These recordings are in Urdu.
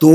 2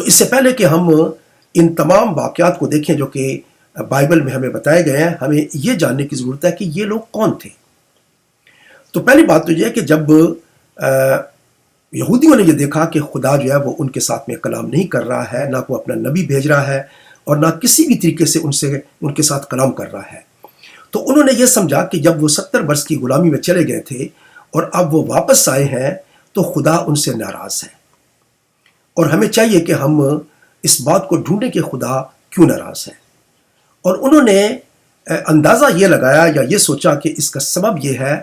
تو اس سے پہلے کہ ہم ان تمام واقعات کو دیکھیں جو کہ بائبل میں ہمیں بتائے گئے ہیں، ہمیں یہ جاننے کی ضرورت ہے کہ یہ لوگ کون تھے۔ تو پہلی بات تو یہ ہے کہ جب یہودیوں نے یہ دیکھا کہ خدا جو ہے وہ ان کے ساتھ میں کلام نہیں کر رہا ہے، نہ کوئی اپنا نبی بھیج رہا ہے اور نہ کسی بھی طریقے سے ان کے ساتھ کلام کر رہا ہے، تو انہوں نے یہ سمجھا کہ جب وہ 70 برس کی غلامی میں چلے گئے تھے اور اب وہ واپس آئے ہیں تو خدا ان سے ناراض ہے، اور ہمیں چاہیے کہ ہم اس بات کو ڈھونڈیں کہ خدا کیوں ناراض ہے۔ اور انہوں نے اندازہ یہ لگایا یا یہ سوچا کہ اس کا سبب یہ ہے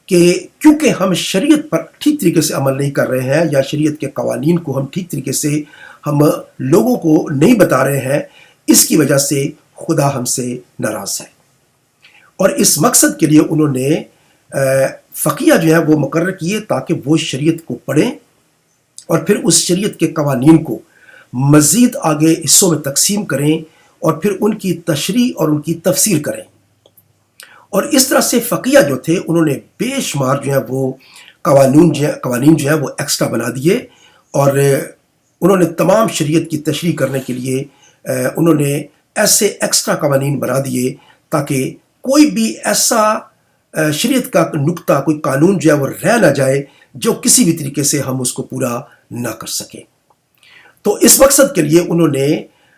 کہ کیونکہ ہم شریعت پر ٹھیک طریقے سے عمل نہیں کر رہے ہیں، یا شریعت کے قوانین کو ہم ٹھیک طریقے سے ہم لوگوں کو نہیں بتا رہے ہیں، اس کی وجہ سے خدا ہم سے ناراض ہے۔ اور اس مقصد کے لیے انہوں نے فقیہ جو ہے وہ مقرر کیے تاکہ وہ شریعت کو پڑھیں اور پھر اس شریعت کے قوانین کو مزید آگے حصوں میں تقسیم کریں اور پھر ان کی تشریح اور ان کی تفسیر کریں۔ اور اس طرح سے فقیہ جو تھے انہوں نے بے شمار جو ہے وہ قوانین جو ہے وہ ایکسٹرا بنا دیے، اور انہوں نے تمام شریعت کی تشریح کرنے کے لیے انہوں نے ایسے ایکسٹرا قوانین بنا دیے تاکہ کوئی بھی ایسا شریعت کا نقطہ، کوئی قانون جو ہے وہ رہ نہ جائے جو کسی بھی طریقے سے ہم اس کو پورا نہ کر سکیں۔ تو اس مقصد کے لیے انہوں نے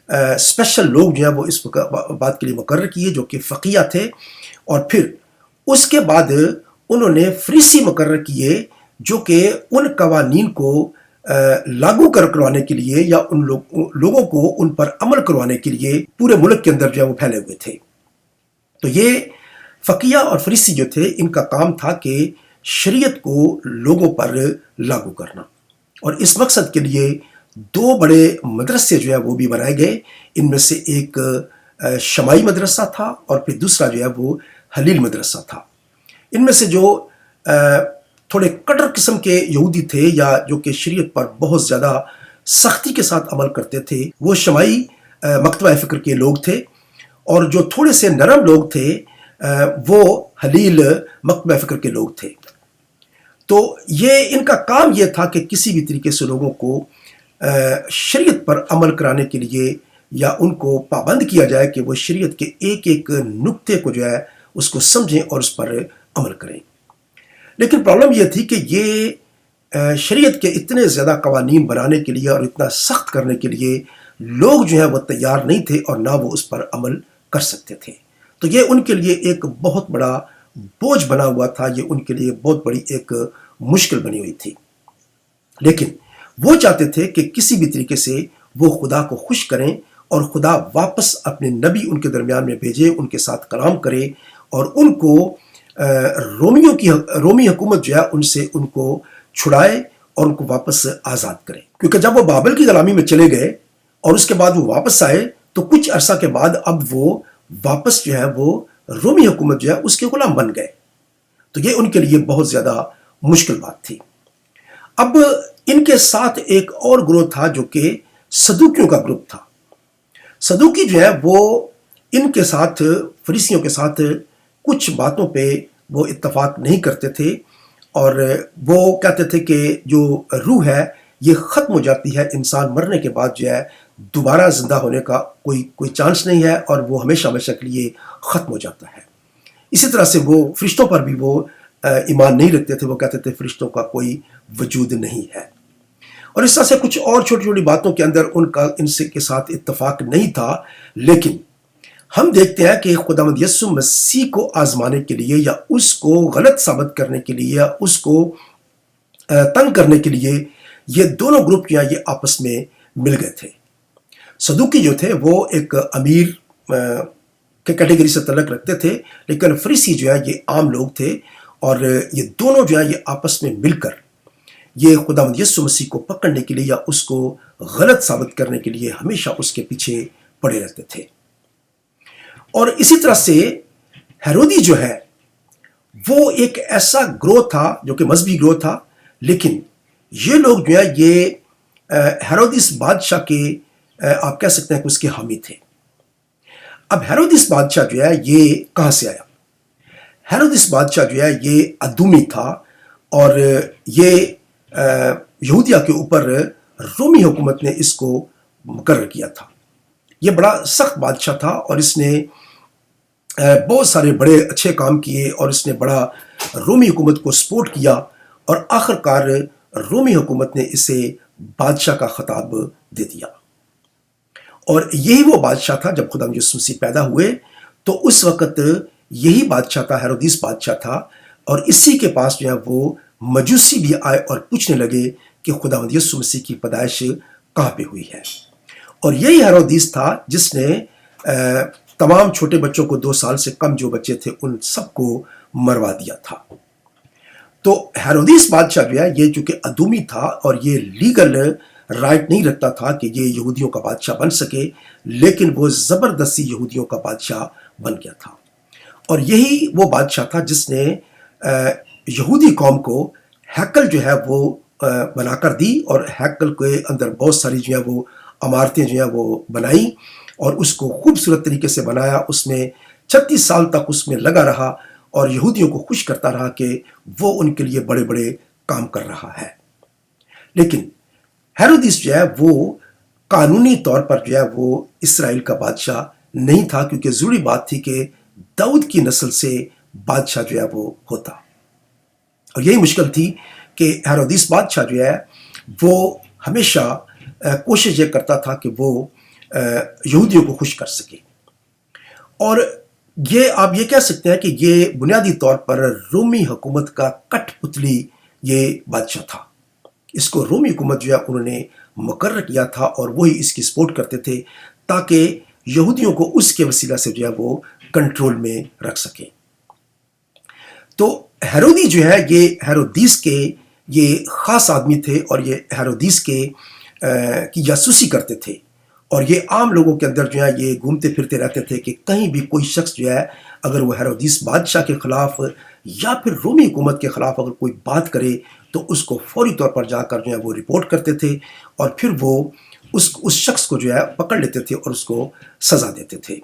اسپیشل لوگ جو ہیں وہ اس بات کے لیے مقرر کیے جو کہ فقیہ تھے، اور پھر اس کے بعد انہوں نے فریسی مقرر کیے جو کہ ان قوانین کو لاگو کروانے کے لیے یا ان لوگوں کو ان پر عمل کروانے کے لیے پورے ملک کے اندر جو ہے وہ پھیلے ہوئے تھے۔ تو یہ فقیہ اور فریسی جو تھے ان کا کام تھا کہ شریعت کو لوگوں پر لاگو کرنا، اور اس مقصد کے لیے 2 بڑے مدرسے جو ہے وہ بھی بنائے گئے۔ ان میں سے ایک شمائی مدرسہ تھا اور پھر دوسرا جو ہے وہ حلیل مدرسہ تھا۔ ان میں سے جو تھوڑے کٹر قسم کے یہودی تھے یا جو کہ شریعت پر بہت زیادہ سختی کے ساتھ عمل کرتے تھے، وہ شمائی مکتبہ فکر کے لوگ تھے، اور جو تھوڑے سے نرم لوگ تھے وہ حلیل مکتبہ فکر کے لوگ تھے۔ تو یہ ان کا کام یہ تھا کہ کسی بھی طریقے سے لوگوں کو شریعت پر عمل کرانے کے لیے یا ان کو پابند کیا جائے کہ وہ شریعت کے ایک ایک نقطے کو جو ہے اس کو سمجھیں اور اس پر عمل کریں۔ لیکن پرابلم یہ تھی کہ یہ شریعت کے اتنے زیادہ قوانین بنانے کے لیے اور اتنا سخت کرنے کے لیے لوگ جو ہیں وہ تیار نہیں تھے اور نہ وہ اس پر عمل کر سکتے تھے۔ تو یہ ان کے لیے ایک بہت بڑا بوجھ بنا ہوا تھا، یہ ان کے لیے بہت بڑی ایک مشکل بنی ہوئی تھی۔ لیکن وہ چاہتے تھے کہ کسی بھی طریقے سے وہ خدا کو خوش کریں اور خدا واپس اپنے نبی ان کے درمیان میں بھیجے، ان کے ساتھ کلام کرے اور ان کو رومی حکومت جو ہے ان سے ان کو چھڑائے اور ان کو واپس آزاد کرے۔ کیونکہ جب وہ بابل کی غلامی میں چلے گئے اور اس کے بعد وہ واپس آئے تو کچھ عرصہ کے بعد اب وہ واپس جو ہے وہ رومی حکومت جو ہے اس کے غلام بن گئے۔ تو یہ ان کے لیے بہت زیادہ مشکل بات تھی۔ اب ان کے ساتھ ایک اور گروہ تھا جو کہ صدوقیوں کا گروپ تھا۔ صدوقی جو ہے وہ ان کے ساتھ، فریسیوں کے ساتھ کچھ باتوں پہ وہ اتفاق نہیں کرتے تھے، اور وہ کہتے تھے کہ جو روح ہے یہ ختم ہو جاتی ہے، انسان مرنے کے بعد جو ہے دوبارہ زندہ ہونے کا کوئی چانس نہیں ہے، اور وہ ہمیشہ ہمیشہ کے لیے ختم ہو جاتا ہے۔ اسی طرح سے وہ فرشتوں پر بھی وہ ایمان نہیں رکھتے تھے، وہ کہتے تھے فرشتوں کا کوئی وجود نہیں ہے۔ اور اس طرح سے کچھ اور چھوٹی چھوٹی باتوں کے اندر ان سے کے ساتھ اتفاق نہیں تھا۔ لیکن ہم دیکھتے ہیں کہ خداوند یسوع مسیح کو آزمانے کے لیے یا اس کو غلط ثابت کرنے کے لیے یا اس کو تنگ کرنے کے لیے یہ دونوں گروپ کیا یہ آپس میں مل گئے تھے۔ صدوقی جو تھے وہ ایک امیر کے کیٹیگری سے تعلق رکھتے تھے، لیکن فریسی جو ہے یہ عام لوگ تھے، اور یہ دونوں جو ہے یہ آپس میں مل کر یہ خداوند یسوع مسیح کو پکڑنے کے لیے یا اس کو غلط ثابت کرنے کے لیے ہمیشہ اس کے پیچھے پڑے رہتے تھے۔ اور اسی طرح سے ہیرودی جو ہے وہ ایک ایسا گروہ تھا جو کہ مذہبی گروہ تھا، لیکن یہ لوگ جو ہے یہ ہیرودیس بادشاہ کے آپ کہہ سکتے ہیں کہ اس کے حامی تھے۔ اب ہیرودیس بادشاہ جو ہے یہ کہاں سے آیا؟ ہیرودیس بادشاہ جو ہے یہ ادومی تھا، اور یہ یہودیہ کے اوپر رومی حکومت نے اس کو مقرر کیا تھا۔ یہ بڑا سخت بادشاہ تھا اور اس نے بہت سارے بڑے اچھے کام کیے، اور اس نے بڑا رومی حکومت کو سپورٹ کیا، اور آخر کار رومی حکومت نے اسے بادشاہ کا خطاب دے دیا۔ اور یہی وہ بادشاہ تھا جب خدا یسوع مسیح پیدا ہوئے تو اس وقت یہی بادشاہ تھا، ہیرودیس بادشاہ تھا، اور اسی کے پاس جو ہے وہ مجوسی بھی آئے اور پوچھنے لگے کہ خدا یسوع مسیح کی پیدائش کہاں پہ ہوئی ہے۔ اور یہی ہیرودیس تھا جس نے تمام چھوٹے بچوں کو، 2 سال سے کم جو بچے تھے ان سب کو مروا دیا تھا۔ تو ہیرودیس بادشاہ جو ہے یہ چونکہ ادومی تھا اور یہ لیگل رائٹ نہیں رکھتا تھا کہ یہ یہودیوں کا بادشاہ بن سکے، لیکن وہ زبردستی یہودیوں کا بادشاہ بن گیا تھا۔ اور یہی وہ بادشاہ تھا جس نے یہودی قوم کو ہیکل جو ہے وہ بنا کر دی، اور ہیکل کے اندر بہت ساری جو ہے وہ عمارتیں جو ہیں وہ بنائیں، اور اس کو خوبصورت طریقے سے بنایا۔ اس میں 36 سال تک اس میں لگا رہا اور یہودیوں کو خوش کرتا رہا کہ وہ ان کے لیے بڑے بڑے کام کر رہا ہے۔ لیکن ہیرودیس جو ہے وہ قانونی طور پر جو ہے وہ اسرائیل کا بادشاہ نہیں تھا، کیونکہ ضروری بات تھی کہ داؤد کی نسل سے بادشاہ جو ہے وہ ہوتا، اور یہی مشکل تھی کہ ہیرودیس بادشاہ جو ہے وہ ہمیشہ کوشش یہ کرتا تھا کہ وہ یہودیوں کو خوش کر سکے۔ اور یہ آپ یہ کہہ سکتے ہیں کہ یہ بنیادی طور پر رومی حکومت کا کٹ پتلی یہ بادشاہ تھا۔ اس کو رومی حکومت جو ہے انہوں نے مقرر کیا تھا، اور وہی اس کی سپورٹ کرتے تھے تاکہ یہودیوں کو اس کے وسیلہ سے جو ہے وہ کنٹرول میں رکھ سکیں۔ تو ہیرودی جو ہے یہ ہیرودیس کے یہ خاص آدمی تھے، اور یہ ہیرودیس کی جاسوسی کرتے تھے، اور یہ عام لوگوں کے اندر جو ہے یہ گھومتے پھرتے رہتے تھے کہ کہیں بھی کوئی شخص جو ہے اگر وہ ہیرودیس بادشاہ کے خلاف یا پھر رومی حکومت کے خلاف اگر کوئی بات کرے تو اس کو فوری طور پر جا کر جو ہے وہ رپورٹ کرتے تھے، اور پھر وہ اس شخص کو جو ہے پکڑ لیتے تھے اور اس کو سزا دیتے تھے۔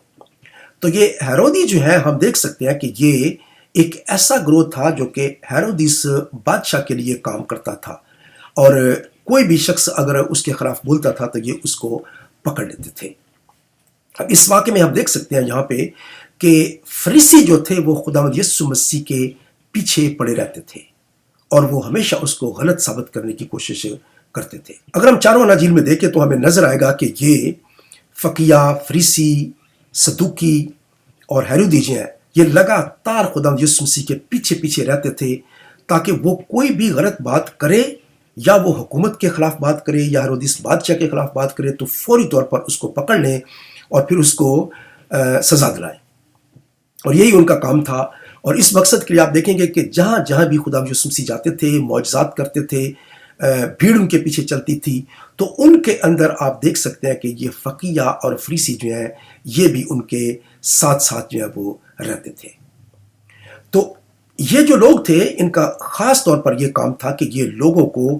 تو یہ ہیرودی جو ہے ہم دیکھ سکتے ہیں کہ یہ ایک ایسا گروہ تھا جو کہ ہیرودیس بادشاہ کے لیے کام کرتا تھا، اور کوئی بھی شخص اگر اس کے خلاف بولتا تھا تو یہ اس کو پکڑ لیتے تھے۔ اب اس واقعے میں ہم دیکھ سکتے ہیں یہاں پہ کہ فریسی جو تھے وہ خداوند یسوع مسیح کے پیچھے پڑے رہتے تھے، اور وہ ہمیشہ اس کو غلط ثابت کرنے کی کوشش کرتے تھے۔ اگر ہم چاروں اناجیل میں دیکھیں تو ہمیں نظر آئے گا کہ یہ فقیہ، فریسی، صدوقی اور ہیرودی جو ہیں یہ لگاتار خداوند یسوع مسیح کے پیچھے پیچھے رہتے تھے تاکہ وہ کوئی بھی غلط بات کرے، یا وہ حکومت کے خلاف بات کرے یا ہیرودیس بادشاہ کے خلاف بات کرے، تو فوری طور پر اس کو پکڑ لیں اور پھر اس کو سزا دلائیں۔ اور یہی ان کا کام تھا، اور اس مقصد کے لیے آپ دیکھیں گے کہ جہاں جہاں بھی خداوند یسوع مسیح جاتے تھے، معجزات کرتے تھے، بھیڑ ان کے پیچھے چلتی تھی، تو ان کے اندر آپ دیکھ سکتے ہیں کہ یہ فقیہ اور فریسی جو ہیں یہ بھی ان کے ساتھ ساتھ جو ہے وہ رہتے تھے۔ تو یہ جو لوگ تھے ان کا خاص طور پر یہ کام تھا کہ یہ لوگوں کو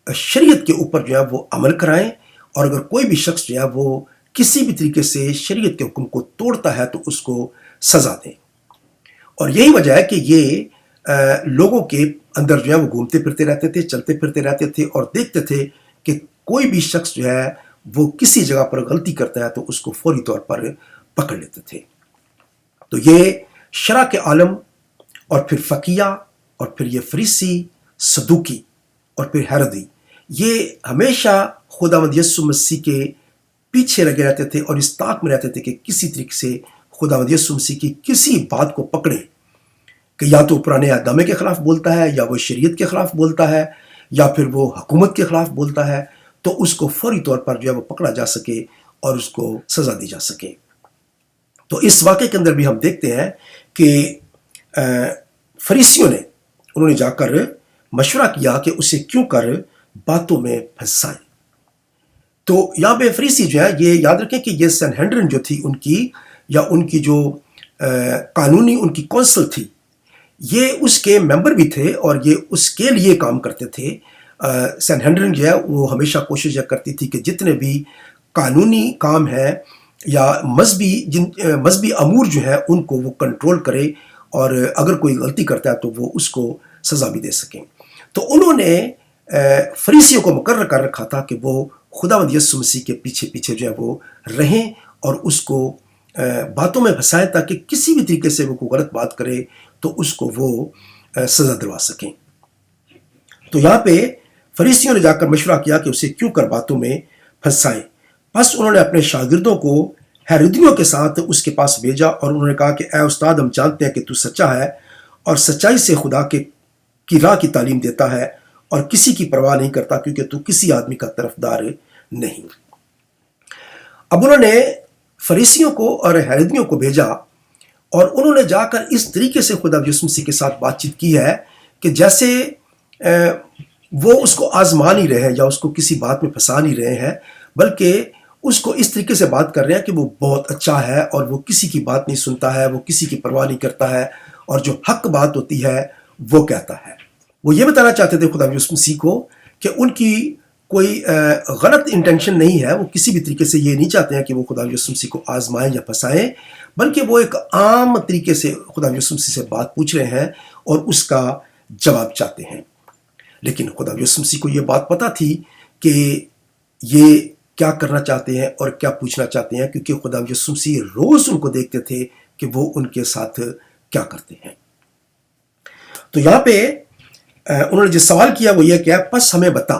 شریعت کے اوپر جو ہے وہ عمل کرائیں، اور اگر کوئی بھی شخص جو ہے وہ کسی بھی طریقے سے شریعت کے حکم کو توڑتا ہے تو اس کو سزا دیں۔ اور یہی وجہ ہے کہ یہ لوگوں کے اندر جو ہے وہ گھومتے پھرتے رہتے تھے، چلتے پھرتے رہتے تھے، اور دیکھتے تھے کہ کوئی بھی شخص جو ہے وہ کسی جگہ پر غلطی کرتا ہے تو اس کو فوری طور پر پکڑ لیتے تھے۔ تو یہ شرع کے عالم، اور پھر فقیہ، اور پھر یہ فریسی، صدوقی، اور پھر ہیرودی، یہ ہمیشہ خداوند یسوع مسیح کے پیچھے لگے رہتے تھے اور اس طاق میں رہتے تھے کہ کسی طریقے سے خداوند یسوع مسیح کی کسی بات کو پکڑیں، کہ یا تو پرانے اقدامے کے خلاف بولتا ہے، یا وہ شریعت کے خلاف بولتا ہے، یا پھر وہ حکومت کے خلاف بولتا ہے، تو اس کو فوری طور پر جو ہے وہ پکڑا جا سکے اور اس کو سزا دی جا سکے۔ تو اس واقعے کے اندر بھی ہم دیکھتے ہیں کہ فریسیوں نے انہوں نے جا کر مشورہ کیا کہ اسے کیوں کر باتوں میں پھنسائیں۔ تو یہاں پہ فریسی جو ہے یہ یاد رکھیں کہ یہ سنہیڈرین جو تھی ان کی، یا ان کی جو قانونی ان کی کونسل تھی، یہ اس کے ممبر بھی تھے اور یہ اس کے لیے کام کرتے تھے۔ سنہیڈرین جو ہے وہ ہمیشہ کوشش یہ کرتی تھی کہ جتنے بھی قانونی کام ہیں یا مذہبی امور جو ہے ان کو وہ کنٹرول کرے، اور اگر کوئی غلطی کرتا ہے تو وہ اس کو سزا بھی دے سکیں۔ تو انہوں نے فریسیوں کو مقرر کر رکھا تھا کہ وہ خداوند یسوع مسیح کے پیچھے پیچھے جو ہے وہ رہیں اور اس کو باتوں میں پھنسائیں تاکہ کسی بھی طریقے سے وہ کوئی غلط بات کرے تو اس کو وہ سزا دلوا سکیں۔ تو یہاں پہ فریسیوں نے جا کر مشورہ کیا کہ اسے کیوں کر باتوں میں پھنسائیں۔ بس انہوں نے اپنے شاگردوں کو ہیرودیوں کے ساتھ اس کے پاس بھیجا اور انہوں نے کہا کہ اے استاد، ہم جانتے ہیں کہ تو سچا ہے اور سچائی سے خدا کی راہ کی تعلیم دیتا ہے اور کسی کی پرواہ نہیں کرتا، کیونکہ تو کسی آدمی کا طرفدار نہیں۔ اب انہوں نے فریسیوں کو اور ہیرودیوں کو بھیجا اور انہوں نے جا کر اس طریقے سے خدا یسوع مسیح کے ساتھ بات چیت کی ہے کہ جیسے وہ اس کو آزما نہیں رہے ہیں یا اس کو کسی بات میں پھنسا نہیں رہے ہیں، بلکہ اس کو اس طریقے سے بات کر رہے ہیں کہ وہ بہت اچھا ہے اور وہ کسی کی بات نہیں سنتا ہے، وہ کسی کی پرواہ نہیں کرتا ہے، اور جو حق بات ہوتی ہے وہ کہتا ہے۔ وہ یہ بتانا چاہتے تھے خدا یسوع مسیح کو کہ ان کی کوئی غلط انٹینشن نہیں ہے، وہ کسی بھی طریقے سے یہ نہیں چاہتے ہیں کہ وہ خدا یسوع مسیح کو آزمائیں یا پھنسائیں، بلکہ وہ ایک عام طریقے سے خدا یسوع مسیح سے بات پوچھ رہے ہیں اور اس کا جواب چاہتے ہیں۔ لیکن خدا یسوع مسیح کو یہ بات پتہ تھی کہ یہ کیا کرنا چاہتے ہیں اور کیا پوچھنا چاہتے ہیں، کیونکہ خدا یسوع مسیح روز ان کو دیکھتے تھے کہ وہ ان کے ساتھ کیا کرتے ہیں۔ تو یہاں پہ انہوں نے جو سوال کیا وہ یہ کہ پس ہمیں بتا۔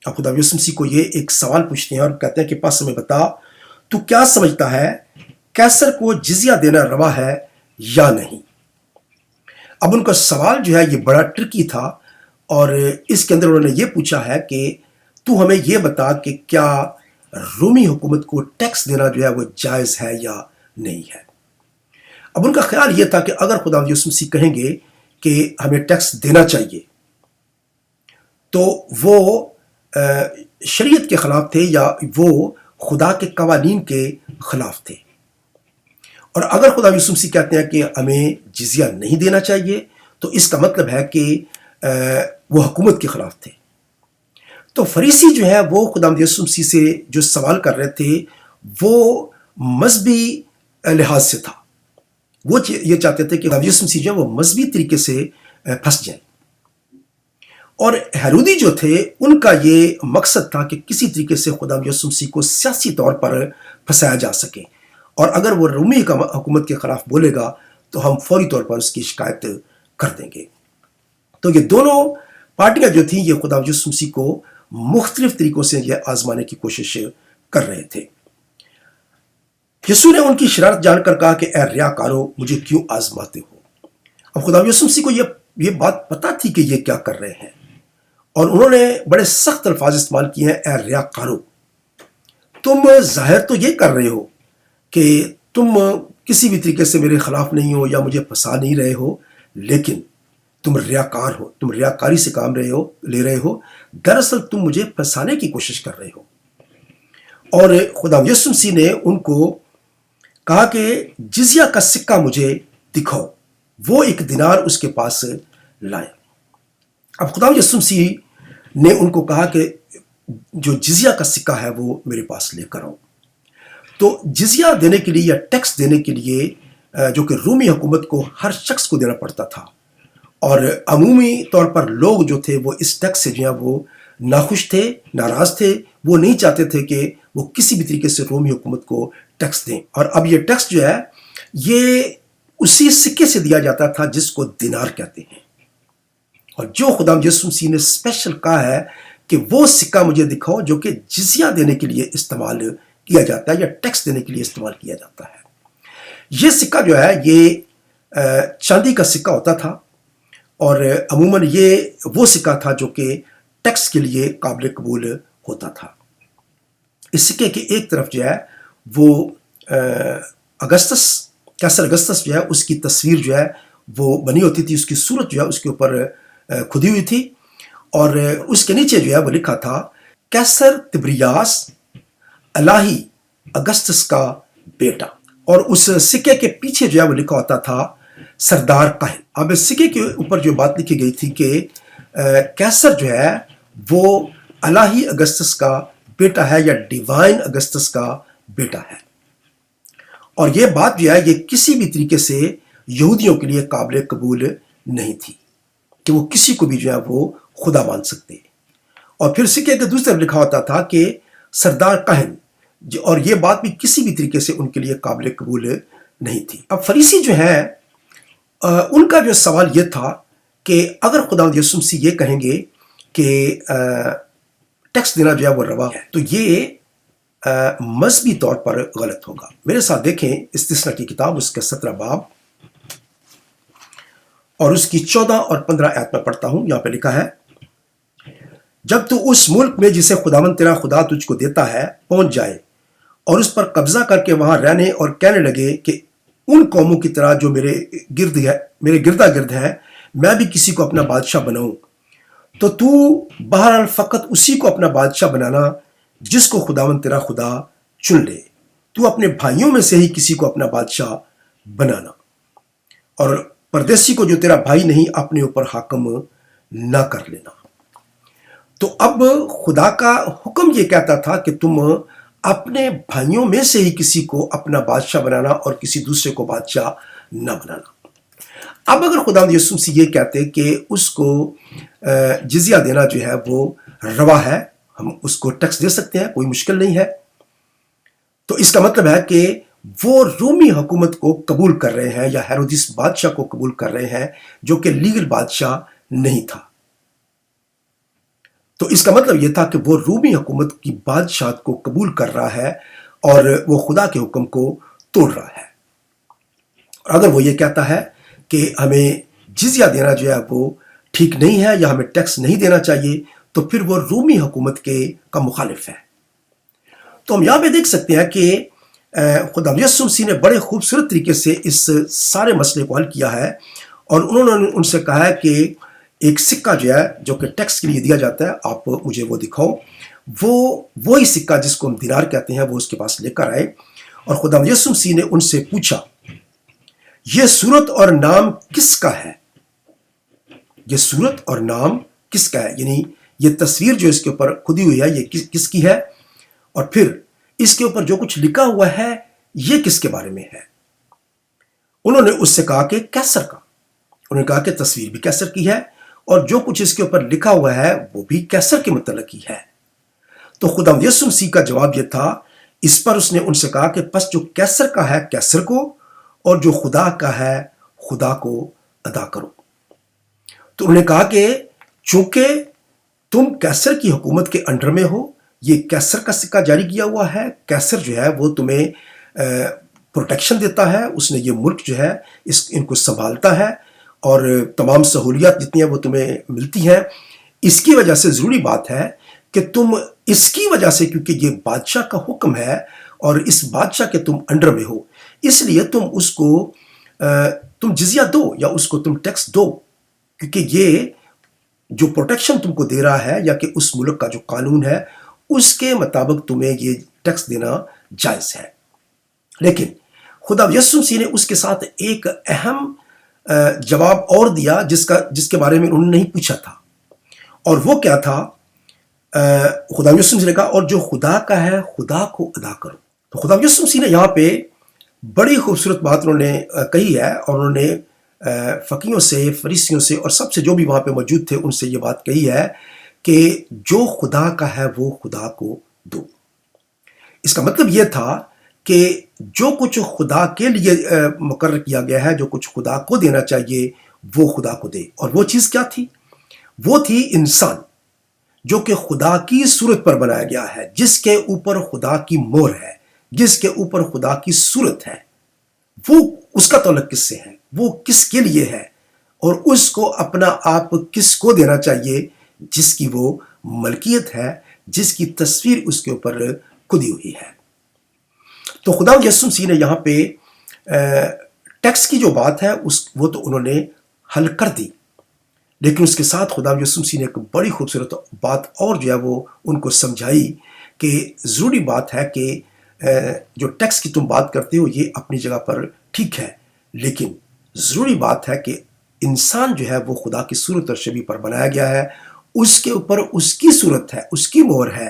اب خدا یسوع مسیح کو یہ ایک سوال پوچھتے ہیں اور کہتے ہیں کہ پس ہمیں بتا، تو کیا سمجھتا ہے کیسر کو جزیہ دینا روا ہے یا نہیں؟ اب ان کا سوال جو ہے یہ بڑا ٹرکی تھا، اور اس کے اندر انہوں نے یہ پوچھا ہے کہ تو ہمیں یہ بتا کہ کیا رومی حکومت کو ٹیکس دینا جو ہے وہ جائز ہے یا نہیں ہے۔ اب ان کا خیال یہ تھا کہ اگر خدا یسوع مسیح کہیں گے کہ ہمیں ٹیکس دینا چاہیے تو وہ شریعت کے خلاف تھے یا وہ خدا کے قوانین کے خلاف تھے، اور اگر خدا یسوع مسیح کہتے ہیں کہ ہمیں جزیہ نہیں دینا چاہیے تو اس کا مطلب ہے کہ وہ حکومت کے خلاف تھے۔ تو فریسی جو ہے وہ خدا یسوع مسیح سے جو سوال کر رہے تھے وہ مذہبی لحاظ سے تھا، وہ یہ چاہتے تھے کہ خدا یسوع مسیح جو ہے وہ مذہبی طریقے سے پھنس جائیں، اور ہیرودی جو تھے ان کا یہ مقصد تھا کہ کسی طریقے سے خدا یسوع مسیح کو سیاسی طور پر پھنسایا جا سکے، اور اگر وہ رومی حکومت کے خلاف بولے گا تو ہم فوری طور پر اس کی شکایت کر دیں گے۔ تو یہ دونوں پارٹیاں جو تھیں یہ خدا یسوع مسیح کو مختلف طریقوں سے یہ آزمانے کی کوشش کر رہے تھے۔ یسوع نے ان کی شرارت جان کر کہا کہ اے ریاکارو، مجھے کیوں آزماتے ہو؟ اب خدا یسوع مسیح کو یہ بات پتہ تھی کہ یہ کیا کر رہے ہیں، اور انہوں نے بڑے سخت الفاظ استعمال کیے ہیں، اے ریاکارو، تم ظاہر تو یہ کر رہے ہو کہ تم کسی بھی طریقے سے میرے خلاف نہیں ہو یا مجھے پھنسا نہیں رہے ہو، لیکن تم ریاکار ہو، تم ریاکاری سے کام لے رہے ہو، دراصل تم مجھے پھنسانے کی کوشش کر رہے ہو۔ اور خدا یسوع مسیح نے ان کو کہا کہ جزیہ کا سکہ مجھے دکھاؤ، وہ ایک دینار اس کے پاس لائے۔ اب خدا یسوع مسیح نے ان کو کہا کہ جو جزیہ کا سکہ ہے وہ میرے پاس لے کر آؤ۔ تو جزیہ دینے کے لیے یا ٹیکس دینے کے لیے جو کہ رومی حکومت کو ہر شخص کو دینا پڑتا تھا، اور عمومی طور پر لوگ جو تھے وہ اس ٹیکس سے جو ہے وہ ناخوش تھے، ناراض تھے، وہ نہیں چاہتے تھے کہ وہ کسی بھی طریقے سے رومی حکومت کو ٹیکس دیں۔ اور اب یہ ٹیکس جو ہے یہ اسی سکے سے دیا جاتا تھا جس کو دینار کہتے ہیں، اور جو خدا یسوع مسیح نے اسپیشل کہا ہے کہ وہ سکہ مجھے دکھاؤ جو کہ جزیہ دینے کے لیے استعمال کیا جاتا ہے یا ٹیکس دینے کے لیے استعمال کیا جاتا ہے۔ یہ سکہ جو ہے یہ چاندی کا سکہ ہوتا تھا، اور عموماً یہ وہ سکہ تھا جو کہ ٹیکس کے لیے قابل قبول ہوتا تھا۔ اس سکے کی ایک طرف جو ہے وہ کیسر اگسطس جو ہے اس کی تصویر جو ہے وہ بنی ہوتی تھی، اس کی صورت جو ہے اس کے اوپر کھدی ہوئی تھی، اور اس کے نیچے جو ہے وہ لکھا تھا کیسر تبریاس الہی اگسطس کا بیٹا، اور اس سکے کے پیچھے جو ہے وہ لکھا ہوتا تھا سردار قاہن۔ اب اس سکے کے اوپر جو بات لکھی گئی تھی کہ کیسر جو ہے وہ الہی اگسطس کا بیٹا ہے یا ڈیوائن اگسطس کا بیٹا ہے، اور یہ بات جو ہے یہ کسی بھی طریقے سے یہودیوں کے لیے قابل قبول نہیں تھی کہ وہ کسی کو بھی جو ہے وہ خدا مان سکتے۔ اور پھر سکے کے دوسری طرف لکھا ہوتا تھا کہ سردار کاہن، اور یہ بات بھی کسی بھی طریقے سے ان کے لیے قابل قبول نہیں تھی۔ اب فریسی جو ہیں ان کا جو سوال یہ تھا کہ اگر خداوند یسوع مسیح یہ کہیں گے کہ ٹیکس دینا جو ہے وہ روا ہے، تو یہ مذہبی طور پر غلط ہوگا۔ میرے ساتھ دیکھیں استثنا کی کتاب، اس کا 17 باب اور اس کی 14 اور 15 آیت میں پڑھتا ہوں۔ یہاں پہ لکھا ہے، جب تو اس ملک میں جسے خداوند تیرا خدا تجھ کو دیتا ہے پہنچ جائے اور اس پر قبضہ کر کے وہاں رہنے اور کہنے لگے کہ ان قوموں کی طرح جو میرے گردا گرد ہے میں بھی کسی کو اپنا بادشاہ بناؤں، تو بہرحال فقط اسی کو اپنا بادشاہ بنانا جس کو خداوند تیرا خدا چن لے۔ تو اپنے بھائیوں میں سے ہی کسی کو اپنا بادشاہ بنانا، اور پردیسی کو جو تیرا بھائی نہیں اپنے اوپر حاکم نہ کر لینا۔ تو اب خدا کا حکم یہ کہتا تھا کہ تم اپنے بھائیوں میں سے ہی کسی کو اپنا بادشاہ بنانا اور کسی دوسرے کو بادشاہ نہ بنانا۔ اب اگر خداوند یسوع مسیح یہ کہتے کہ اس کو جزیہ دینا جو ہے وہ روا ہے، ہم اس کو ٹیکس دے سکتے ہیں، کوئی مشکل نہیں ہے، تو اس کا مطلب ہے کہ وہ رومی حکومت کو قبول کر رہے ہیں یا ہیرودیس بادشاہ کو قبول کر رہے ہیں جو کہ لیگل بادشاہ نہیں تھا۔ تو اس کا مطلب یہ تھا کہ وہ رومی حکومت کی بادشاہت کو قبول کر رہا ہے اور وہ خدا کے حکم کو توڑ رہا ہے۔ اور اگر وہ یہ کہتا ہے کہ ہمیں جزیہ دینا جو ہے وہ ٹھیک نہیں ہے یا ہمیں ٹیکس نہیں دینا چاہیے، تو پھر وہ رومی حکومت کا مخالف ہے۔ تو ہم یہاں پہ دیکھ سکتے ہیں کہ خدا یسوع مسیح نے بڑے خوبصورت طریقے سے اس سارے مسئلے کو حل کیا ہے، اور انہوں نے ان سے کہا ہے کہ ایک سکہ جو ہے جو کہ ٹیکس کے لیے دیا جاتا ہے، آپ مجھے وہ دکھاؤ، وہی سکہ جس کو ہم دینار کہتے ہیں وہ اس کے پاس لے کر آئے، اور خدا یسوع مسیح نے ان سے پوچھا یہ صورت اور نام کس کا ہے؟ یہ صورت اور نام کس کا ہے، یعنی یہ تصویر جو اس کے اوپر کھدی ہوئی ہے یہ کس کی ہے، اور پھر اس کے اوپر جو کچھ لکھا ہوا ہے یہ کس کے بارے میں ہے؟ انہوں نے اس سے کہا کہ کیسر کا۔ انہوں نے کہا کہ تصویر بھی کیسر کی ہے اور جو کچھ اس کے اوپر لکھا ہوا ہے وہ بھی کیسر کے متعلق ہی ہے۔ تو خدا یسوع مسیح کا جواب یہ تھا، اس پر اس نے ان سے کہا کہ پس جو کیسر کا ہے کیسر کو، اور جو خدا کا ہے خدا کو ادا کرو۔ تو انہوں نے کہا کہ چونکہ تم کیسر کی حکومت کے انڈر میں ہو، یہ کیسر کا سکہ جاری کیا ہوا ہے، کیسر جو ہے وہ تمہیں پروٹیکشن دیتا ہے، اس نے یہ ملک جو ہے ان کو سنبھالتا ہے، اور تمام سہولیات جتنی ہیں وہ تمہیں ملتی ہیں۔ اس کی وجہ سے ضروری بات ہے کہ تم اس کی وجہ سے، کیونکہ یہ بادشاہ کا حکم ہے اور اس بادشاہ کے تم انڈر میں ہو، اس لیے تم اس کو تم جزیہ دو یا اس کو تم ٹیکس دو، کیونکہ یہ جو پروٹیکشن تم کو دے رہا ہے یا کہ اس ملک کا جو قانون ہے اس کے مطابق تمہیں یہ ٹیکس دینا جائز ہے۔ لیکن خدا یسوع مسیح نے اس کے ساتھ ایک اہم جواب اور دیا جس کے بارے میں انہوں نے نہیں پوچھا تھا، اور وہ کیا تھا؟ خدا یسوع مسیح نے کہا اور جو خدا کا ہے خدا کو ادا کرو۔ تو خدا یسوع مسیح نے یہاں پہ بڑی خوبصورت بات انہوں نے کہی ہے، اور انہوں نے فقیوں سے، فریسیوں سے اور سب سے جو بھی وہاں پہ موجود تھے ان سے یہ بات کہی ہے کہ جو خدا کا ہے وہ خدا کو دو۔ اس کا مطلب یہ تھا کہ جو کچھ خدا کے لیے مقرر کیا گیا ہے، جو کچھ خدا کو دینا چاہیے وہ خدا کو دے۔ اور وہ چیز کیا تھی؟ وہ تھی انسان جو کہ خدا کی صورت پر بنایا گیا ہے، جس کے اوپر خدا کی مہر ہے، جس کے اوپر خدا کی صورت ہے۔ وہ اس کا تعلق کس سے ہے؟ وہ کس کے لیے ہے؟ اور اس کو اپنا آپ کس کو دینا چاہیے؟ جس کی وہ ملکیت ہے، جس کی تصویر اس کے اوپر کھدی ہوئی ہے۔ تو خدا یسوع مسیح نے یہاں پہ ٹیکس کی جو بات ہے وہ تو انہوں نے حل کر دی، لیکن اس کے ساتھ خدا یسوع مسیح نے ایک بڑی خوبصورت بات اور جو ہے وہ ان کو سمجھائی کہ ضروری بات ہے کہ جو ٹیکس کی تم بات کرتے ہو یہ اپنی جگہ پر ٹھیک ہے، لیکن ضروری بات ہے کہ انسان جو ہے وہ خدا کی صورت اور شبیہ پر بنایا گیا ہے، اس کے اوپر اس کی صورت ہے، اس کی مہر ہے،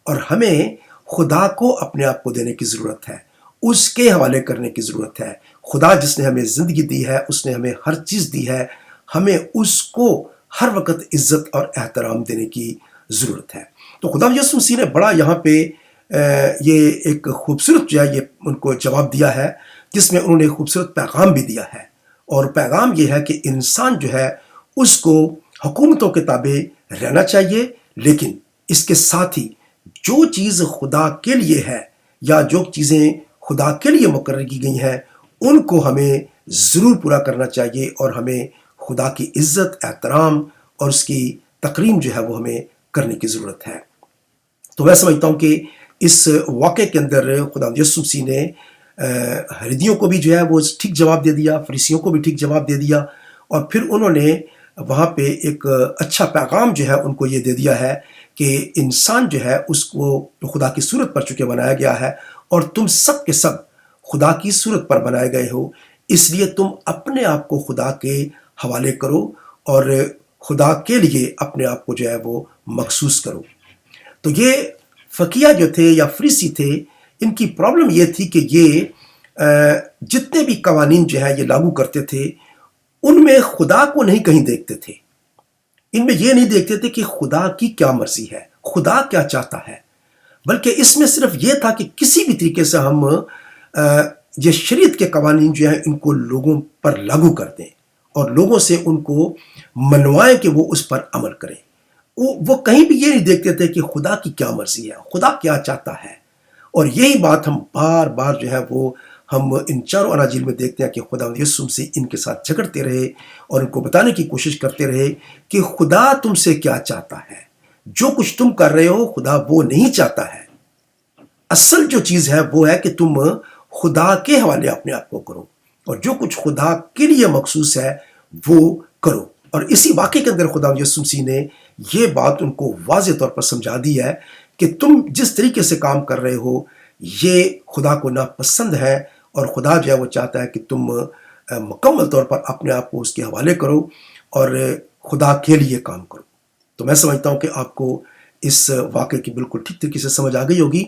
اور ہمیں خدا کو اپنے آپ کو دینے کی ضرورت ہے، اس کے حوالے کرنے کی ضرورت ہے۔ خدا جس نے ہمیں زندگی دی ہے، اس نے ہمیں ہر چیز دی ہے، ہمیں اس کو ہر وقت عزت اور احترام دینے کی ضرورت ہے۔ تو خدا یسوع مسیح نے بڑا یہاں پہ یہ ایک خوبصورت جو ہے یہ ان کو جواب دیا ہے، جس میں انہوں نے خوبصورت پیغام بھی دیا ہے، اور پیغام یہ ہے کہ انسان جو ہے اس کو حکومتوں کے تابع رہنا چاہیے، لیکن اس کے ساتھ ہی جو چیز خدا کے لیے ہے یا جو چیزیں خدا کے لیے مقرر کی گئی ہیں ان کو ہمیں ضرور پورا کرنا چاہیے، اور ہمیں خدا کی عزت، احترام اور اس کی تکریم جو ہے وہ ہمیں کرنے کی ضرورت ہے۔ تو میں سمجھتا ہوں کہ اس واقعے کے اندر خدا یسوع مسیح نے ہریدیوں کو بھی جو ہے وہ ٹھیک جواب دے دیا، فریسیوں کو بھی ٹھیک جواب دے دیا، اور پھر انہوں نے وہاں پہ ایک اچھا پیغام جو ہے ان کو یہ دے دیا ہے کہ انسان جو ہے اس کو خدا کی صورت پر چونکہ بنایا گیا ہے، اور تم سب کے سب خدا کی صورت پر بنائے گئے ہو، اس لیے تم اپنے آپ کو خدا کے حوالے کرو اور خدا کے لیے اپنے آپ کو جو ہے وہ مخصوص کرو۔ تو یہ فقیہ جو تھے یا فریسی تھے، ان کی پرابلم یہ تھی کہ یہ جتنے بھی قوانین جو ہے یہ لاگو کرتے تھے ان میں خدا کو نہیں کہیں دیکھتے تھے، ان میں یہ نہیں دیکھتے تھے کہ خدا کی کیا مرضی ہے، خدا کیا چاہتا ہے، بلکہ اس میں صرف یہ تھا کہ کسی بھی طریقے سے ہم یہ شریعت کے قوانین جو ہیں ان کو لوگوں پر لاگو کر دیں اور لوگوں سے ان کو منوائیں کہ وہ اس پر عمل کریں۔ وہ کہیں بھی یہ نہیں دیکھتے تھے کہ خدا کی کیا مرضی ہے، خدا کیا چاہتا ہے۔ اور یہی بات ہم بار بار جو ہے وہ ہم ان چاروں اناجیل میں دیکھتے ہیں کہ خدا یسوع سے ان کے ساتھ جھگڑتے رہے اور ان کو بتانے کی کوشش کرتے رہے کہ خدا تم سے کیا چاہتا ہے، جو کچھ تم کر رہے ہو خدا وہ نہیں چاہتا ہے۔ اصل جو چیز ہے وہ ہے کہ تم خدا کے حوالے اپنے آپ کو کرو، اور جو کچھ خدا کے لیے مخصوص ہے وہ کرو۔ اور اسی واقعے کے اندر خدا یسوع مسیح نے یہ بات ان کو واضح طور پر سمجھا دی ہے کہ تم جس طریقے سے کام کر رہے ہو یہ خدا کو ناپسند ہے، اور خدا جو ہے وہ چاہتا ہے کہ تم مکمل طور پر اپنے آپ کو اس کے حوالے کرو اور خدا کے لیے کام کرو۔ تو میں سمجھتا ہوں کہ آپ کو اس واقعے کی بالکل ٹھیک طریقے سے سمجھ آ گئی ہوگی۔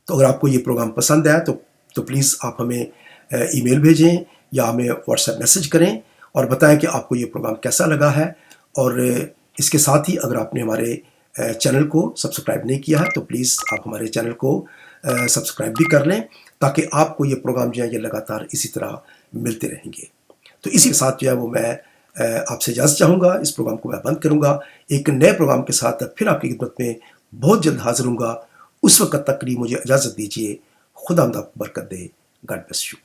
تو اگر آپ کو یہ پروگرام پسند ہے تو پلیز آپ ہمیں ای میل بھیجیں یا ہمیں واٹس ایپ میسج کریں اور بتائیں کہ آپ کو یہ پروگرام کیسا لگا ہے۔ اور اس کے ساتھ ہی اگر آپ نے ہمارے چینل کو سبسکرائب نہیں کیا ہے تو پلیز آپ ہمارے چینل کو سبسکرائب بھی کر لیں، تاکہ آپ کو یہ پروگرام جو ہے یہ لگاتار اسی طرح ملتے رہیں گے۔ تو اسی کے ساتھ جو ہے وہ میں آپ سے اجازت چاہوں گا، اس پروگرام کو میں بند کروں گا۔ ایک نئے پروگرام کے ساتھ پھر آپ کی خدمت میں بہت جلد حاضر ہوں گا۔ اس وقت تک کے لیے مجھے اجازت دیجیے۔ خدا آپ کو برکت دے۔ God bless you.